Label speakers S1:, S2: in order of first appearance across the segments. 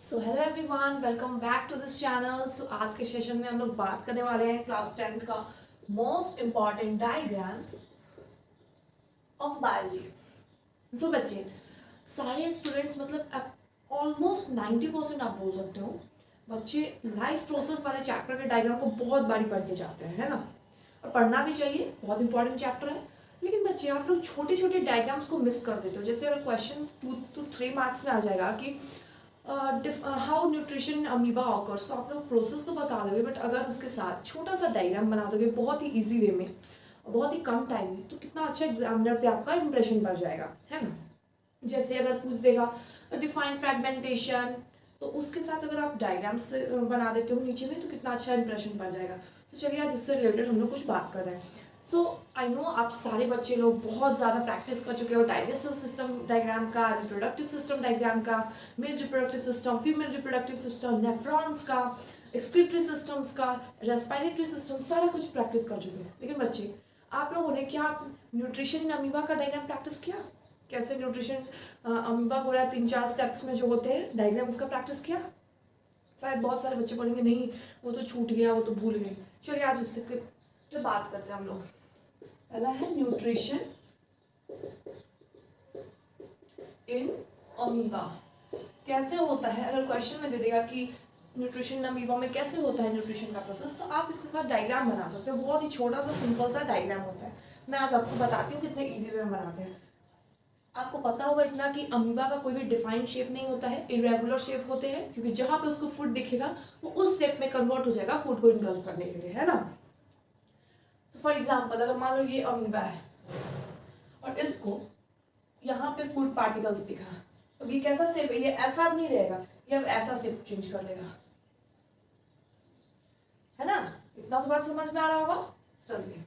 S1: So hello everyone, welcome back to this channel. So आज के session में हम लोग बात करने वाले हैं क्लास 10th का most important diagrams of biology. So बच्चे सारे स्टूडेंट्स मतलब ऑलमोस्ट 90% आप बोल सकते हो बच्चे लाइफ प्रोसेस वाले चैप्टर के डायग्राम को बहुत बारी पढ़ के जाते हैं, है ना। और पढ़ना भी चाहिए, बहुत इंपॉर्टेंट चैप्टर है। लेकिन बच्चे आप लोग छोटे छोटे डायग्राम्स को मिस कर देते हो। जैसे अगर क्वेश्चन 2 to 3 मार्क्स में आ जाएगा कि हाउ न्यूट्रिशन अमीबा ऑकर्स, तो आप लोग प्रोसेस तो बता दोगे, बट अगर उसके साथ छोटा सा डायग्राम बना दोगे बहुत ही इजी वे में, बहुत ही कम टाइम में, तो कितना अच्छा एग्जामिनर पे आपका इंप्रेशन बढ़ जाएगा, है ना। जैसे अगर पूछ देगा डिफाइन फ्रेगमेंटेशन, तो उसके साथ अगर आप डायग्राम्स बना देते हो नीचे में, तो कितना अच्छा इंप्रेशन पड़ जाएगा। तो चलिए आज उससे रिलेटेड हम लोग कुछ बात कर रहे हैं। सो आई नो आप सारे बच्चे लोग बहुत ज़्यादा प्रैक्टिस कर चुके हो डाइजेस्टिव सिस्टम डायग्राम का, रिप्रोडक्टिव सिस्टम डायग्राम का, male reproductive system, female reproductive system, nephrons का, एक्सक्रीटरी सिस्टम्स का, रेस्पिरेटरी सिस्टम, सारा कुछ प्रैक्टिस कर चुके हैं। लेकिन बच्चे आप लोगों ने क्या न्यूट्रिशन अमीबा का डायग्राम प्रैक्टिस किया? कैसे न्यूट्रिशन अमीबा हो रहा है 3-4 स्टेप्स में जो होते हैं डायग्राम, उसका प्रैक्टिस किया? शायद बहुत सारे बच्चे बोलेंगे नहीं वो तो छूट गया, वो तो भूल गए। चलिए आज उससे जो बात करते हैं हम लोग। पहला है न्यूट्रिशन इन अमीबा। कैसे होता है, अगर क्वेश्चन में दे देगा कि न्यूट्रिशन अमीबा में कैसे होता है न्यूट्रिशन का प्रोसेस, तो आप इसके साथ डायग्राम बना सकते हो। बहुत ही छोटा सा सिंपल सा डायग्राम होता है। मैं आज आपको बताती हूँ कितने इजी वे में बनाते हैं। आपको पता होगा इतना कि अमीबा का कोई भी डिफाइंड शेप नहीं होता है, इरेगुलर शेप होते हैं, क्योंकि जहाँ पे उसको फूड दिखेगा वो उस शेप में कन्वर्ट हो जाएगा फूड को इनगल्फ करने के लिए, है ना। तो फॉर एग्जाम्पल अगर मान लो ये अमीबा है और इसको यहाँ पे फूड पार्टिकल्स दिखा, तो ये कैसा शेप है? ये ऐसा नहीं रहेगा, ये अब ऐसा शेप चेंज कर लेगा, है ना। इतना तो बात समझ में आ रहा होगा। चलिए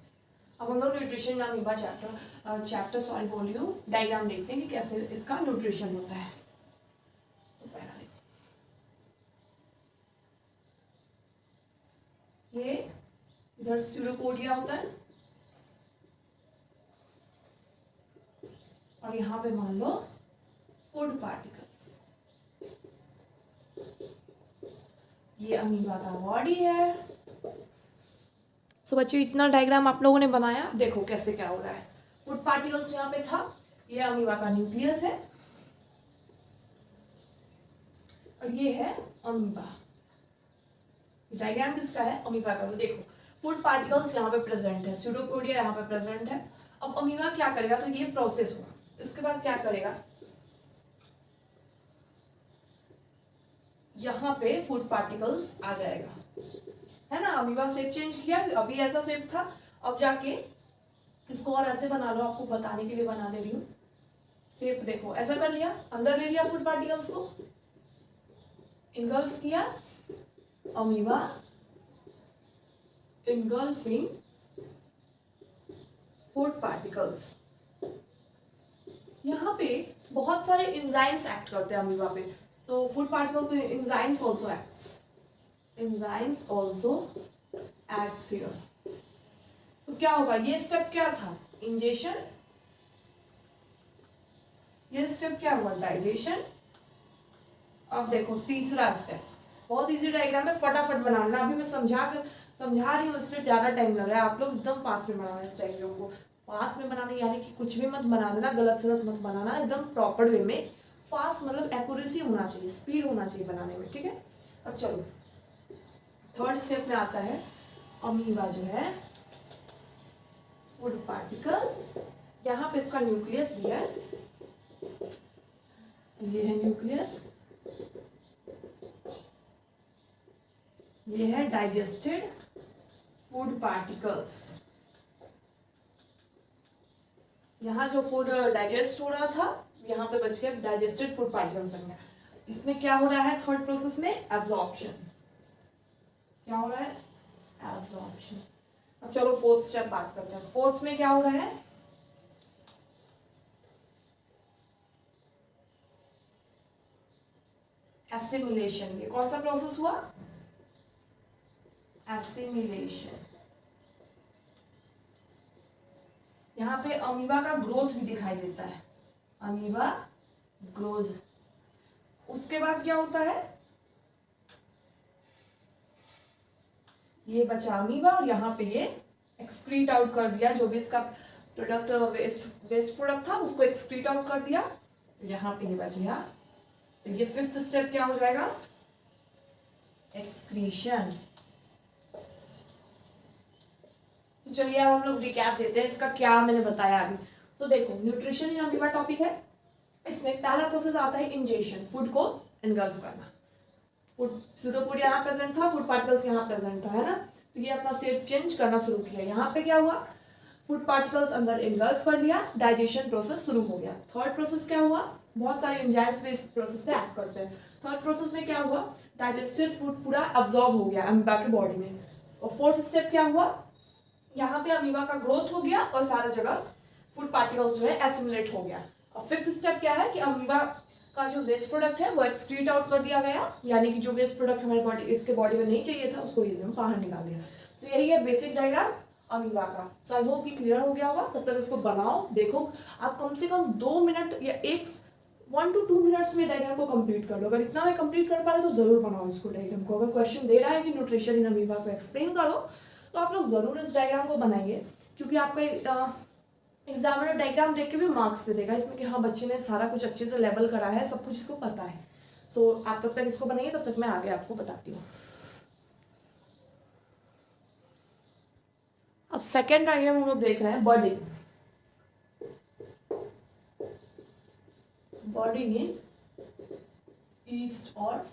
S1: अब हम लोग न्यूट्रिशन अमीबा चैप्टर बोलियो डायग्राम देखते हैं कि कैसे इसका न्यूट्रिशन होता है। तो पहला देखो, ये इधर स्यूडोपोडिया होता है और यहाँ पे मान लो फूड पार्टिकल्स। ये अमीबा का बॉडी है। सो बच्चों इतना डायग्राम आप लोगों ने बनाया, देखो कैसे क्या हो रहा है। फूड पार्टिकल्स यहाँ पे था, ये अमीबा का न्यूक्लियस है और ये है अमीबा। डायग्राम किसका है? अमीबा का। तो देखो फूड पार्टिकल्स यहाँ पे प्रेजेंट है, स्यूडोपोडिया यहाँ पे प्रेजेंट है। अब अमीबा क्या करेगा, तो ये प्रोसेस हुआ, इसके बाद क्या करेगा, यहाँ पे फूड पार्टिकल्स आ जाएगा, है ना। अमीबा शेप चेंज किया, अभी ऐसा शेप था, अब जाके इसको और ऐसे बना लो, आपको बताने के लिए बना दे रही हूँ। शेप देखो ऐसा कर लिया, अंदर ले लिया फूड पार्टिकल्स को, इनगल्फ किया, अमीबा इनगल्फिंग फूड पार्टिकल्स। यहाँ पे बहुत सारे एंजाइम्स एक्ट करते हैं अमीबा पे, तो फूड पार्टिकल पे enzymes also acts, enzymes also acts here. तो क्या होगा, ये स्टेप क्या था? इंजेशन। ये स्टेप क्या हुआ? डाइजेशन। अब देखो तीसरा स्टेप, बहुत इजी डायग्राम है, फटाफट बनाना। अभी मैं समझा रही हूँ, इसलिए ज़्यादा टाइम लग रहा है। आप लोग एकदम फास्ट में बनाना इस डायग्राम को। फास्ट में बनाने यानी कि कुछ भी मत बना देना, गलत सलत मत बनाना, एकदम प्रॉपर वे में। फास्ट मतलब एक्यूरेसी होना चाहिए, स्पीड होना चाहिए बनाने में, ठीक है। अब चलो थर्ड स्टेप में आता है, अमीबा जो है फूड पार्टिकल्स, यहाँ पे इसका न्यूक्लियस भी है, ये है न्यूक्लियस, ये है डाइजेस्टेड फूड पार्टिकल्स। यहाँ जो फूड डाइजेस्ट हो रहा था, यहाँ पे बच के डाइजेस्टेड फूड पार्टिकल्स बन गया। इसमें क्या हो रहा है थर्ड प्रोसेस में? एब्जॉर्प्शन। क्या हो रहा है? एब्जॉर्प्शन। अब चलो फोर्थ स्टेप बात करते हैं। फोर्थ में क्या हो रहा है? एसिमिलेशन। ये कौन सा प्रोसेस हुआ? एसिमिलेशन। यहाँ पे अमीबा का ग्रोथ भी दिखाई देता है, अमीबा ग्रोज। उसके बाद क्या होता है? ये बचा अमीबा और यहाँ पे ये एक्सक्रीट आउट कर दिया, जो भी इसका प्रोडक्ट वेस्ट प्रोडक्ट था उसको एक्सक्रीट आउट कर दिया। यहाँ पे ये बच गया। तो ये फिफ्थ स्टेप क्या हो जाएगा, एक्सक्रीशन। तो चलिए अब हम लोग रिकैप देते हैं इसका क्या मैंने बताया अभी। तो देखो न्यूट्रिशन इन अमीबा टॉपिक है। इसमें पहला प्रोसेस आता है इंजेशन, फूड को एनगल्फ करना। फूड सूडोफूड यहाँ प्रेजेंट था, फूड पार्टिकल्स यहाँ प्रेजेंट था, है ना। तो ये अपना शेप चेंज करना शुरू किया। यहाँ पे क्या हुआ, फूड पार्टिकल्स अंदर एनगल्फ कर लिया, डाइजेशन प्रोसेस शुरू हो गया। थर्ड प्रोसेस क्या हुआ, बहुत सारे एंजाइम्स भी इस प्रोसेस में एक्ट करते हैं। थर्ड प्रोसेस में क्या हुआ, डाइजेस्टेड फूड पूरा अब्जॉर्ब हो गया अमीबा के बॉडी में। और फोर्थ स्टेप क्या हुआ, यहाँ पे अमीबा का ग्रोथ हो गया और सारा जगह फूड पार्टिकल्स जो है एसिमिलेट हो गया। और फिफ्थ स्टेप क्या है कि अमीबा का जो वेस्ट प्रोडक्ट है वो एक्सक्रीट आउट कर दिया गया, यानी कि जो वेस्ट प्रोडक्ट हमारे बॉडी इसके बॉडी में नहीं चाहिए था उसको ये बाहर निकाल दिया। तो यही है बेसिक डायग्राम अमीबा का। सो आई होप कि क्लियर हो गया होगा। तब तक इसको बनाओ, देखो आप कम से कम 2 मिनट या 1 to 2 मिनट्स में डायग्राम को कंप्लीट कर लो। अगर इतना में कंप्लीट कर पा रहे तो जरूर बनाओ इसको डायग्राम को। अगर क्वेश्चन दे रहा है कि न्यूट्रिशन इन अमीबा को एक्सप्लेन करो तो आप लोग जरूर इस डायग्राम को बनाइए, क्योंकि आपका एग्जामिनर डायग्राम देख के भी मार्क्स दे देगा इसमें कि हाँ बच्चे ने सारा कुछ अच्छे से लेवल करा है, सब कुछ इसको पता है। सो आप तब तक इसको बनाइए, तब तक मैं आगे आपको बताती हूँ। अब सेकेंड डायग्राम हम लोग देख रहे हैं बर्डिंग। बर्डिंग इन ईस्ट और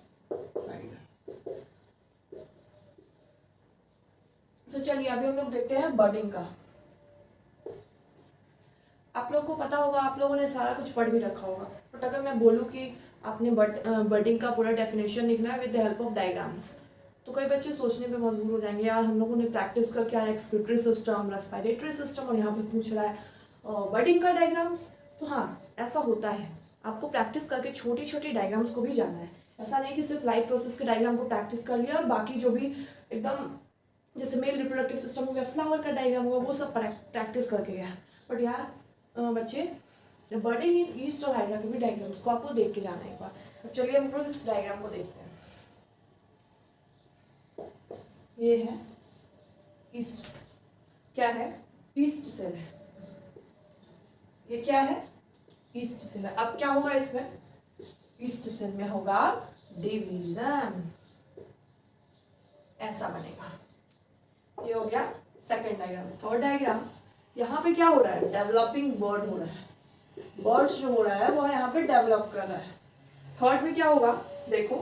S1: तो चलिए अभी हम लोग देखते हैं बर्डिंग का। आप लोग को पता होगा, आप लोगों ने सारा कुछ पढ़ भी रखा होगा, बट अगर मैं बोलूँ कि आपने बर्डिंग का पूरा डेफिनेशन लिखना है with the help of diagrams, तो कई बच्चे सोचने पे मजबूर हो जाएंगे, यार हम लोगों ने प्रैक्टिस करके आया एक्सक्रीटरी सिस्टम, रेस्पिरेटरी सिस्टम, और यहाँ पे पूछ रहा है बर्डिंग का डायग्राम्स। तो हाँ ऐसा होता है, आपको प्रैक्टिस करके छोटी छोटी डायग्राम्स को भी जानना है। ऐसा नहीं कि सिर्फ लाइफ प्रोसेस के डायग्राम को प्रैक्टिस कर लिया और बाकी जो भी एकदम जैसे मेल रिप्रोडक्टिव सिस्टम हो गया, फ्लावर का डायग्राम हुआ, वो सब प्रैक्टिस करके गया। बट यार बच्चे बर्डिंग इन ईस्ट और हाइड्रा के भी डायग्राम्स को आपको देख के जाना है एक बार। अब चलिए हम लोग इस डायग्राम को देखते हैं। ये है ईस्ट, क्या है, ईस्ट सेल है। ये क्या है, ईस्ट सेल है। अब क्या होगा इसमें, ईस्ट सेल में होगा डिवीजन, ऐसा बनेगा। ये हो गया सेकंड डायग्राम। थर्ड डायग्राम, यहाँ पे क्या हो रहा है, डेवलपिंग बर्ड हो रहा है। बर्ड्स जो हो रहा है वो यहाँ पे डेवलप कर रहा है। थर्ड में क्या होगा, देखो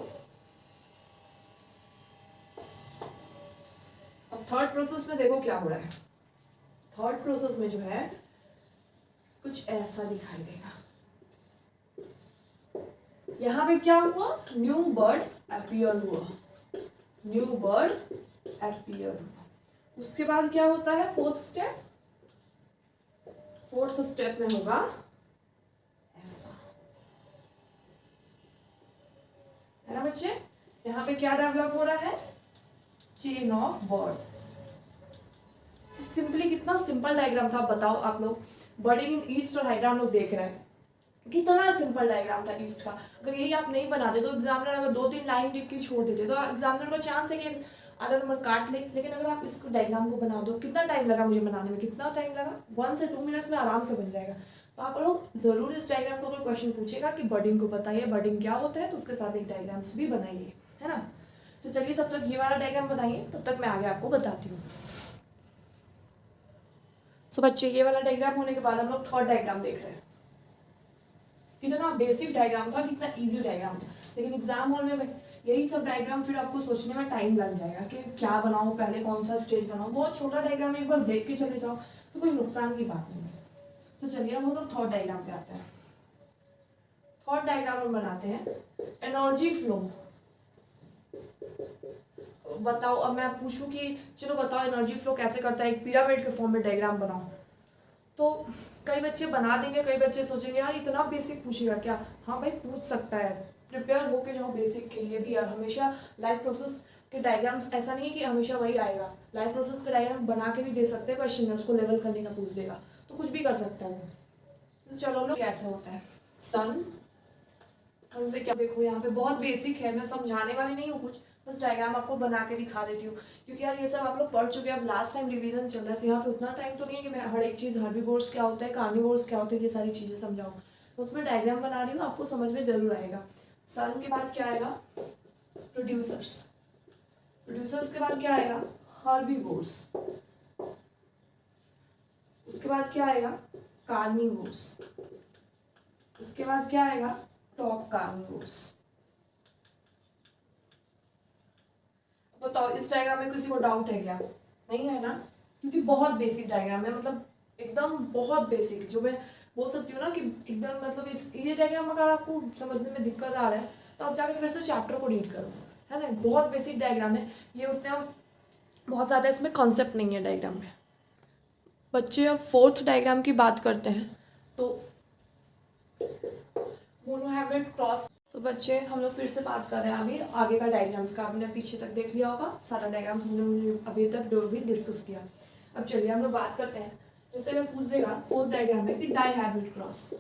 S1: अब थर्ड प्रोसेस में देखो क्या हो रहा है। थर्ड प्रोसेस में जो है कुछ ऐसा दिखाई देगा। यहाँ पे क्या हुआ, न्यू बर्ड अपीयर हुआ, न्यू बर्ड अपीयर हुआ। उसके बाद क्या होता है, फोर्थ स्टेप, फोर्थ स्टेप में होगा ऐसा, है ना बच्चे। यहाँ पे क्या डेवलप हो रहा है, चेन ऑफ बर्ड। सिंपली कितना सिंपल डायग्राम था, बताओ आप लोग। बर्डिंग इन ईस्ट और हाइड्रा हम लोग देख रहे हैं, कितना सिंपल डायग्राम था ईस्ट का। अगर यही आप नहीं बनाते तो एग्जामिनर अगर 2-3 लाइन लिख के छोड़ देते तो एग्जामिनर को चांस है कि आधा नंबर काट ले। लेकिन अगर आप इसको डायग्राम को बना दो, कितना टाइम लगा मुझे बनाने में, कितना टाइम लगा, 1 से 2 मिनट्स में आराम से बन जाएगा। तो आप लोग जरूर इस डायग्राम को अगर क्वेश्चन पूछेगा कि बर्डिंग को बताइए, बर्डिंग क्या होता है, तो उसके साथ एक डायग्राम्स भी बनाइए, है ना। तो चलिए तब तक ये वाला डायग्राम बताइए, तब तक मैं आगे आपको बताती हूँ। सो बच्चे ये वाला डायग्राम होने के बाद हम लोग थर्ड डायग्राम देख रहे हैं। कितना बेसिक डायग्राम था, कितना इजी डायग्राम था, लेकिन एग्जाम हॉल में यही सब डायग्राम फिर आपको सोचने में टाइम लग जाएगा कि क्या बनाऊं, पहले कौन सा स्टेज बनाऊं। बहुत छोटा डायग्राम एक बार देख के चले जाओ तो कोई नुकसान की बात नहीं है। तो चलिए हम लोग थर्ड डायग्राम पे आते हैं। थर्ड डायग्राम हम बनाते हैं एनर्जी फ्लो। बताओ, अब मैं पूछूं कि चलो बताओ एनर्जी फ्लो कैसे करता है, एक पिरामिड के फॉर्म में डायग्राम बनाओ, तो कई बच्चे बना देंगे, कई बच्चे सोचेंगे यार इतना बेसिक पूछेगा क्या। हाँ भाई पूछ सकता है, प्रिपेयर होके जाओ बेसिक के लिए भी। यार हमेशा लाइफ प्रोसेस के डायग्राम्स, ऐसा नहीं कि हमेशा वही आएगा, लाइफ प्रोसेस के डायग्राम बना के भी दे सकते हैं क्वेश्चन में, उसको लेवल करने का पूछ देगा तो कुछ भी कर सकता है। तो चलो हम लोग कैसे होता है, सन से क्या, देखो यहाँ पे बहुत बेसिक है, मैं समझाने वाली नहीं हूँ कुछ, बस डायग्राम आपको बना के दिखा देती हूँ, क्योंकि यार ये सब आप लोग पढ़ चुके हैं, अब लास्ट टाइम रिवीजन चल रहा है, तो यहाँ पे उतना टाइम तो नहीं है कि मैं हर एक चीज़ हर्बीवोर्स क्या होता है, कार्निवोर्स क्या होता है, ये सारी चीज़ें समझाऊँ। तो उसमें डायग्राम बना रही हूँ, आपको समझ में जरूर आएगा। सन के बाद क्या आएगा? प्रोड्यूसर्स। प्रोड्यूसर्स के बाद क्या आएगा? हर्बीवोर्स। उसके बाद क्या आएगा? कार्निवोर्स। उसके बाद क्या आएगा? Top carnivores. बताओ इस डायग्राम में किसी को डाउट है क्या? नहीं है ना, क्योंकि बहुत बेसिक डायग्राम है, मतलब एकदम बहुत बेसिक, जो मैं बोल सकती हूँ ना कि एकदम, मतलब इस ये डायग्राम अगर आपको समझने में दिक्कत आ रहा है तो आप जाके फिर से चैप्टर को रीड करो, है ना। बहुत बेसिक डायग्राम है ये, उतना बहुत ज़्यादा इसमें कॉन्सेप्ट नहीं है डायग्राम में। बच्चे अब फोर्थ डायग्राम की बात करते हैं, तो मोनोहाइब्रिड क्रॉस। तो बच्चे हम लोग फिर से बात कर रहे हैं अभी आगे का डायग्राम्स का। आपने पीछे तक देख लिया होगा, सारा डायग्राम्स हमने अभी तक जो भी डिस्कस किया। अब चलिए हम लोग बात करते हैं, जैसे मैं पूछ देगा फोर्थ डायग्राम में कि डाइहाइब्रिड क्रॉस।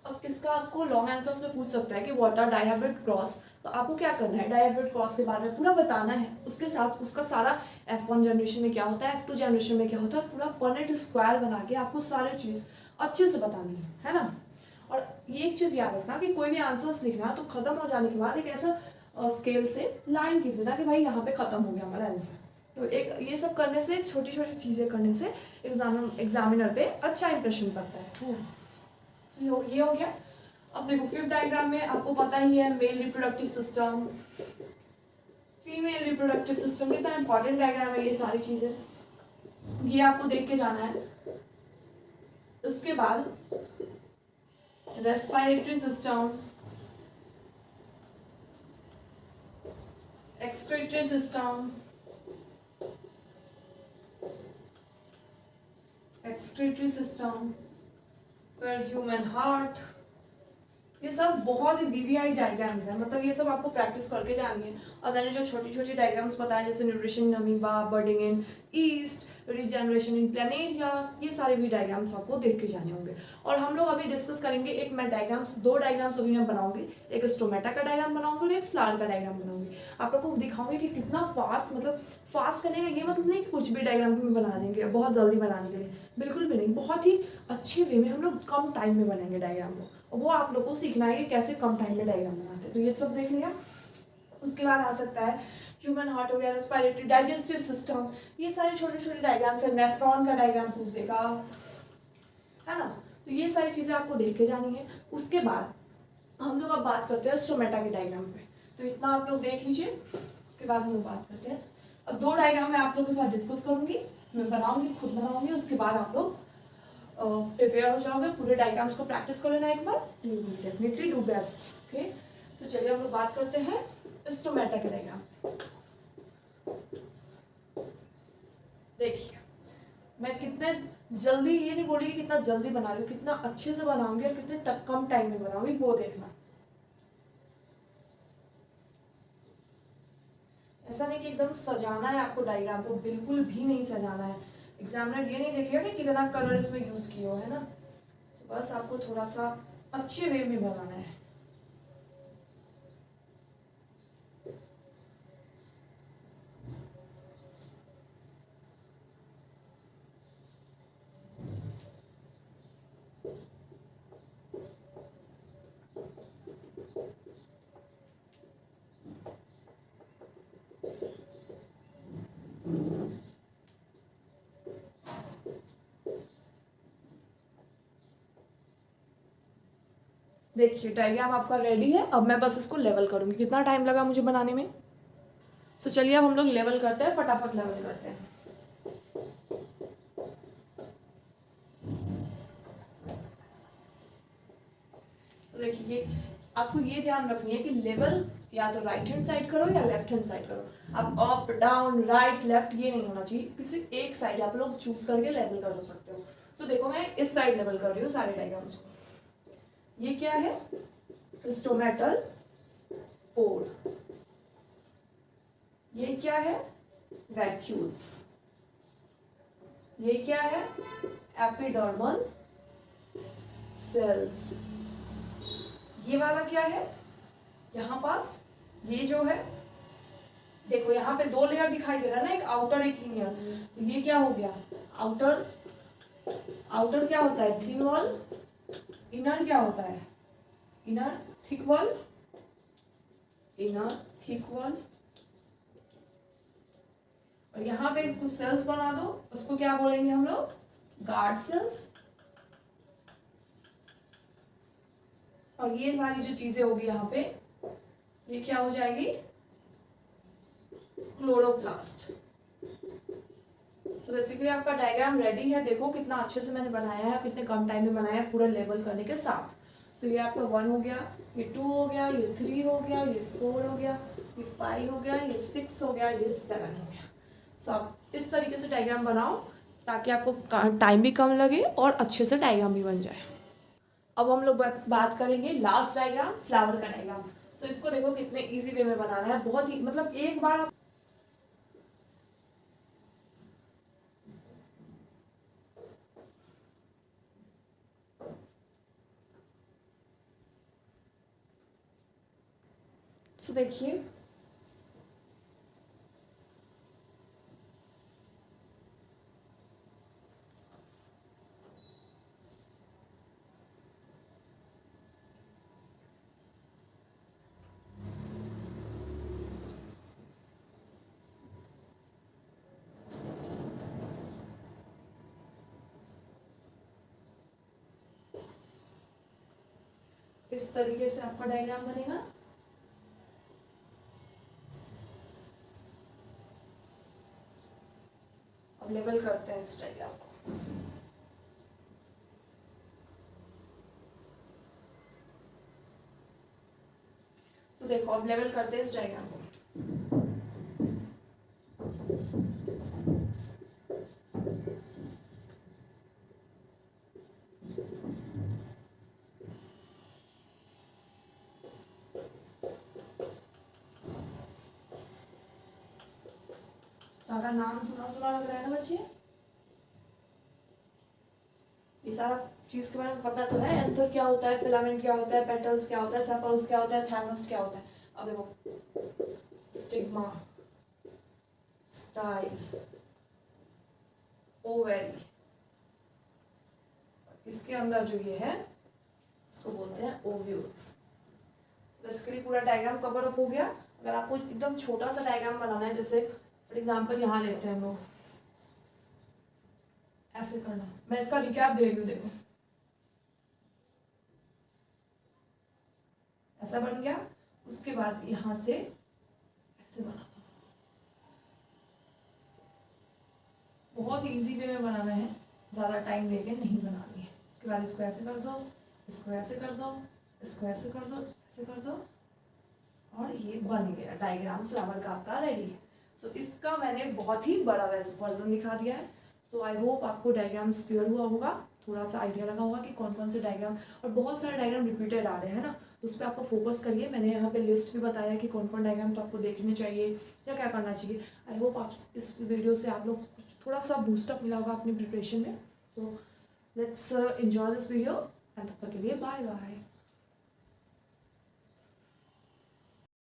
S1: अब इसका आपको लॉन्ग आंसर्स में पूछ सकता है कि व्हाट आर डाइहाइब्रिड क्रॉस। तो आपको क्या करना है, डाइहाइब्रिड क्रॉस के बारे में पूरा बताना है, उसके साथ उसका सारा F1 जनरेशन में क्या होता है, F2 जनरेशन में क्या होता है, पूरा पनेट स्क्वायर बना के आपको सारी चीज़ अच्छे से बतानी है ना। और ये एक चीज़ याद रखना कि कोई भी आंसर्स लिखना तो खत्म हो जाने के बाद एक ऐसा स्केल से लाइन खींच देना कि भाई यहाँ पे खत्म हो गया हमारा आंसर। तो एक ये सब करने से, छोटी छोटी चीज़ें करने से एग्जामिनर पे अच्छा इंप्रेशन पड़ता है। तो ये हो गया। अब देखो फिफ्थ डायग्राम में आपको पता ही है, male reproductive system, female reproductive system, कितना इंपॉर्टेंट डायग्राम है ये सारी चीज़ें, ये आपको देख के जाना है। उसके बाद रेस्पिरेटरी सिस्टम, एक्सक्रीटरी सिस्टम, फिर ह्यूमन हार्ट, ये सब बहुत ही वीवीआई डायग्राम्स हैं, मतलब ये सब आपको प्रैक्टिस करके जानी है। और मैंने जो छोटी छोटी डायग्राम्स बताए, जैसे nutrition in amoeba, budding in yeast, regeneration in planaria, ये सारे भी डायग्राम्स आपको देख के जाने होंगे। और हम लोग अभी डिस्कस करेंगे, एक मैं डायग्राम्स, दो डायग्राम्स अभी मैं बनाऊंगी, एक स्टोमेटा का डायग्राम बनाऊंगी और एक फ्लावर का डायग्राम बनाऊंगी। आप लोग को दिखाऊंगी कि कितना फास्ट, मतलब फास्ट करने का ये मतलब नहीं कि कुछ भी डायग्राम में बना देंगे बहुत जल्दी बनाने के लिए, बिल्कुल भी नहीं, बहुत ही अच्छे वे में हम लोग कम टाइम में बनाएंगे डायग्राम को, और वो आप लोग को सीखना है कि कैसे कम टाइम में डायग्राम बनाते हैं। तो ये सब देख लिया। उसके बाद आ सकता है ह्यूमन हार्ट हो गया, रेस्पिरेटरी, डाइजेस्टिव सिस्टम, ये सारे छोटे छोटे डायग्राम्स है। नेफ्रॉन का डायग्राम पूछ देगा, है ना। तो ये सारी चीज़ें आपको देख के जानी है। उसके बाद हम लोग अब बात करते हैं स्टोमेटा के डायग्राम पे, तो इतना आप लोग देख लीजिए। उसके बाद हम लोग बात करते हैं, अब दो डायग्राम मैं आप लोगों के साथ डिस्कस करूंगी, मैं बनाऊंगी, खुद बनाऊंगी, उसके बाद आप लोग प्रिपेयर हो जाओगे, पूरे डायग्राम्स को प्रैक्टिस कर लेना एक बार, you will definitely do best. Okay, तो चलिए हम लोग बात करते हैं स्टोमेटा के डायग्राम। देखिए मैं कितने जल्दी, ये नहीं बोली कि कितना जल्दी बना रही हूँ, कितना अच्छे से बनाऊंगी और कितने कम टाइम में बनाऊंगी, वो देखना। ऐसा नहीं कि एकदम सजाना है आपको डायग्राम को, बिल्कुल भी नहीं सजाना है। एग्जामिनर ये नहीं देखेगा कि कितना कलर इसमें यूज किया हो, है ना। तो बस आपको थोड़ा सा अच्छे वे में बनाना है। देखिए डायग्राम आपका रेडी है, अब मैं बस इसको लेवल करूंगी। कितना टाइम लगा मुझे बनाने में, तो चलिए अब हम लोग लेवल करते हैं, फटाफट लेवल करते हैं। तो देखिए आपको ये ध्यान रखनी है कि लेवल या तो राइट हैंड साइड करो या लेफ्ट हैंड साइड करो। आप अप डाउन राइट लेफ्ट ये नहीं होना चाहिए, किसी एक साइड आप लोग चूज करके लेवल कर सकते हो। तो देखो मैं इस साइड लेवल कर रही हूँ सारे डायग्राम्स को। ये क्या है, स्टोमेटल पोर। ये क्या है, वैक्यूल्स। ये क्या है, एपिडर्मल सेल्स। ये वाला क्या है, यहाँ पास ये जो है देखो यहाँ पे 2 लेयर दिखाई दे रहा है ना, एक आउटर एक इनर। तो ये क्या हो गया, आउटर क्या होता है, थिन वॉल। इनर क्या होता है, inner thick wall, inner thick wall. और यहाँ पे कुछ सेल्स बना दो, उसको क्या बोलेंगे हम लोग, गार्ड सेल्स। और ये सारी जो चीजें होगी यहाँ पे, ये क्या हो जाएगी, क्लोरोप्लास्ट। सो बेसिकली आपका डायग्राम रेडी है। देखो कितना अच्छे से मैंने बनाया है, कितने कम टाइम में बनाया है, पूरा लेबल करने के साथ। तो ये आपका 1 हो गया, ये 2 हो गया, ये 3 हो गया, ये 4 हो गया, ये 5 हो गया, ये 6 हो गया, ये 7 हो गया। सो आप इस तरीके से डायग्राम बनाओ ताकि आपको टाइम भी कम लगे और अच्छे से डायग्राम भी बन जाए। अब हम लोग बात करेंगे लास्ट डायग्राम, फ्लावर का डायग्राम। तो इसको देखो कितने इजी वे में बनाना है, बहुत ही मतलब एक बार सो देखिए इस तरीके से आपका डायग्राम बनेगा। अब लेबल करते हैं इस डायग्राम को। तो देखो अब लेबल करते हैं इस डायग्राम को। सारा नाम सुना सुना लग रहा है ना बच्चे, ये सारा चीज के बारे में पता तो है। एंथर क्या होता है, फिलामेंट क्या होता है, पेटल्स क्या होता है, सेपल्स क्या होता है, थैलमस क्या होता है। अब देखो स्टिग्मा, स्टाइल, ओवेरी, इसके अंदर जो ये है इसको बोलते हैं ओव्यूल्स। बेसिकली पूरा डायग्राम कवर अप हो गया। अगर आपको एकदम छोटा सा डायग्राम बनाना है, जैसे फॉर एग्जांपल यहाँ लेते हैं हम लोग, ऐसे करना, मैं इसका रिकैप दे रही हूँ। देखो ऐसा बन गया, उसके बाद यहाँ से ऐसे बना, बहुत इजी वे में बनाना है, ज़्यादा टाइम लेके नहीं बनानी है। उसके बाद इसको ऐसे कर दो, इसको ऐसे कर दो, इसको ऐसे कर दो, ऐसे कर दो, और ये बन गया डायग्राम फ्लावर का आपका रेडी है। सो इसका मैंने बहुत ही बड़ा वर्जन दिखा दिया है। सो आई होप आपको डायग्राम्स क्लियर हुआ होगा, थोड़ा सा आइडिया लगा होगा कि कौन कौन से डायग्राम, और बहुत सारे डायग्राम रिपीटेड आ रहे हैं ना, तो उस पर आपको फोकस करिए। मैंने यहाँ पे लिस्ट भी बताया कि कौन कौन डायग्राम तो आपको देखने चाहिए या क्या करना चाहिए। आई होप आप इस वीडियो से आप लोग थोड़ा सा बूस्टअप मिला होगा अपनी प्रिपरेशन में। So let's enjoy this video and तब तक के लिए बाय बाय।